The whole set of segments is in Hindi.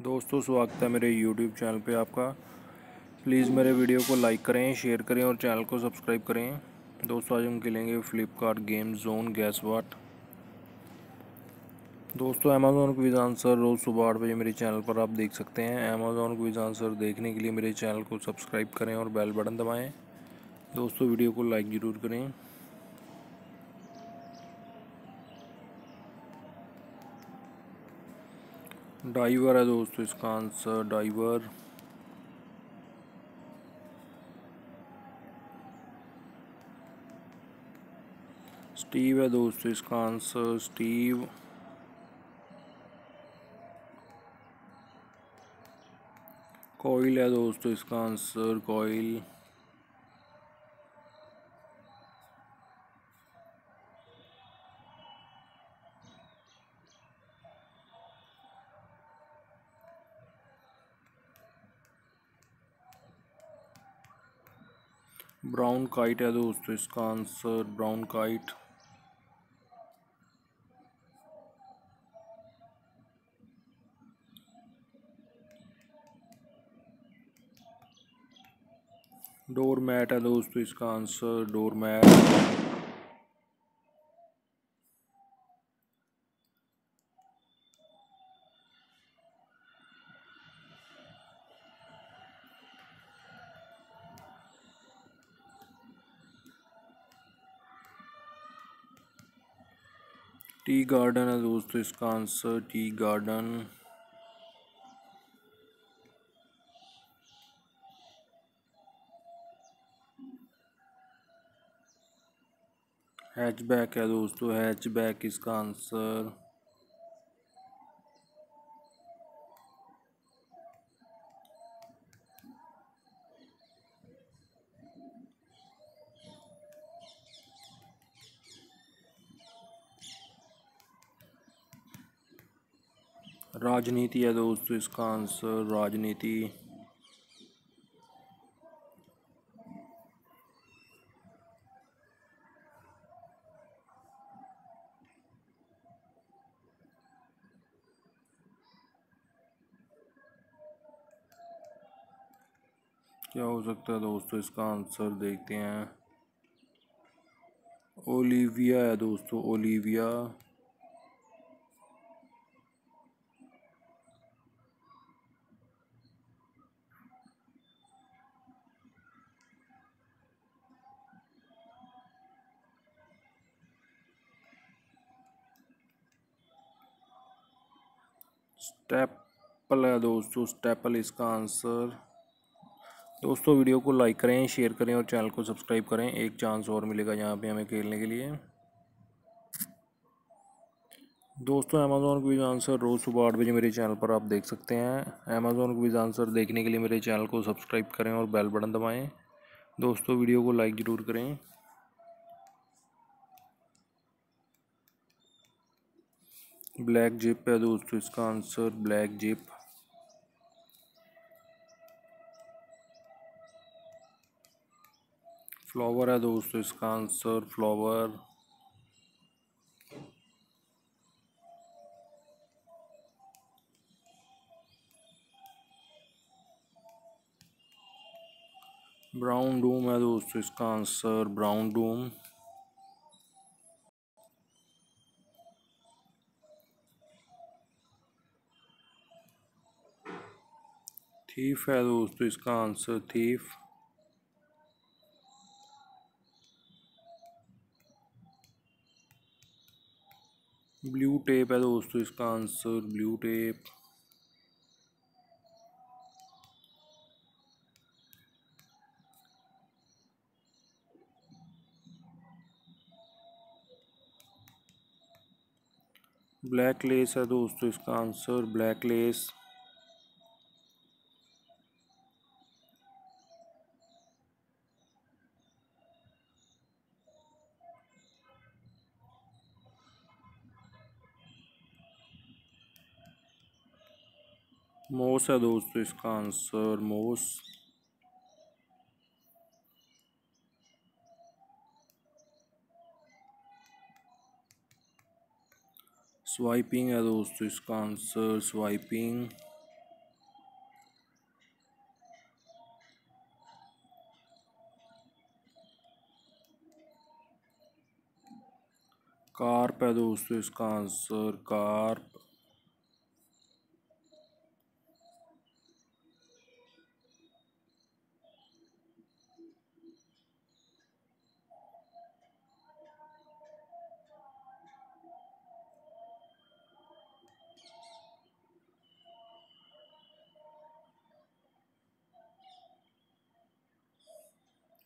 दोस्तों स्वागत है मेरे YouTube चैनल पे आपका। प्लीज़ मेरे वीडियो को लाइक करें, शेयर करें और चैनल को सब्सक्राइब करें। दोस्तों आज हम खेलेंगे फ्लिपकार्ट गेम जोन गैस वाट। दोस्तों अमेज़ॉन क्विज आंसर रोज़ सुबह 8 बजे मेरे चैनल पर आप देख सकते हैं। अमेज़ॉन क्विज आंसर देखने के लिए मेरे चैनल को सब्सक्राइब करें और बेल बटन दबाएँ। दोस्तों वीडियो को लाइक ज़रूर करें। डाइवर है दोस्तों इसका आंसर, डाइवर। स्टीव है दोस्तों इसका आंसर, स्टीव। कॉइल है दोस्तों इसका आंसर, कॉइल। ब्राउन काइट है दोस्तों इसका answer, brown kite. Door mat है दोस्तों इसका answer, door mat. Tea garden है दोस्तों इसका आंसर, टी गार्डन। हैचबैक है दोस्तों, हैचबैक इसका आंसर। राजनीति है दोस्तों इसका आंसर, राजनीति। क्या हो सकता है दोस्तों इसका आंसर, देखते हैं। ओलिविया है दोस्तों, ओलिविया। स्टेपल है दोस्तों, स्टेपल इसका आंसर। दोस्तों वीडियो को लाइक करें, शेयर करें और चैनल को सब्सक्राइब करें। एक चांस और मिलेगा यहाँ पे हमें खेलने के लिए। दोस्तों अमेज़ॉन क्विज आंसर रोज़ सुबह 8 बजे मेरे चैनल पर आप देख सकते हैं। अमेज़ॉन क्विज आंसर देखने के लिए मेरे चैनल को सब्सक्राइब करें और बेल बटन दबाएं। दोस्तों वीडियो को लाइक ज़रूर करें। ब्लैक जिप है दोस्तों इसका आंसर, ब्लैक जिप। फ्लावर है दोस्तों इसका आंसर, फ्लावर। ब्राउन डूम है दोस्तों इसका आंसर, ब्राउन डूम। थीफ है दोस्तों इसका आंसर, थीफ। ब्लू टेप है दोस्तों इसका answer, blue tape. Black lace है दोस्तों इसका आंसर, ब्लैक लेस। मोस है दोस्तों इसका आंसर, मोस। स्वाइपिंग है दोस्तों इसका आंसर, स्वाइपिंग। कार्प है दोस्तों इसका आंसर, कार्प।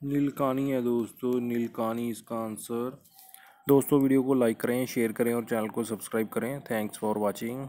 नीलकानी है दोस्तों, नीलकानी इसका आंसर। दोस्तों वीडियो को लाइक करें, शेयर करें और चैनल को सब्सक्राइब करें। Thanks for watching.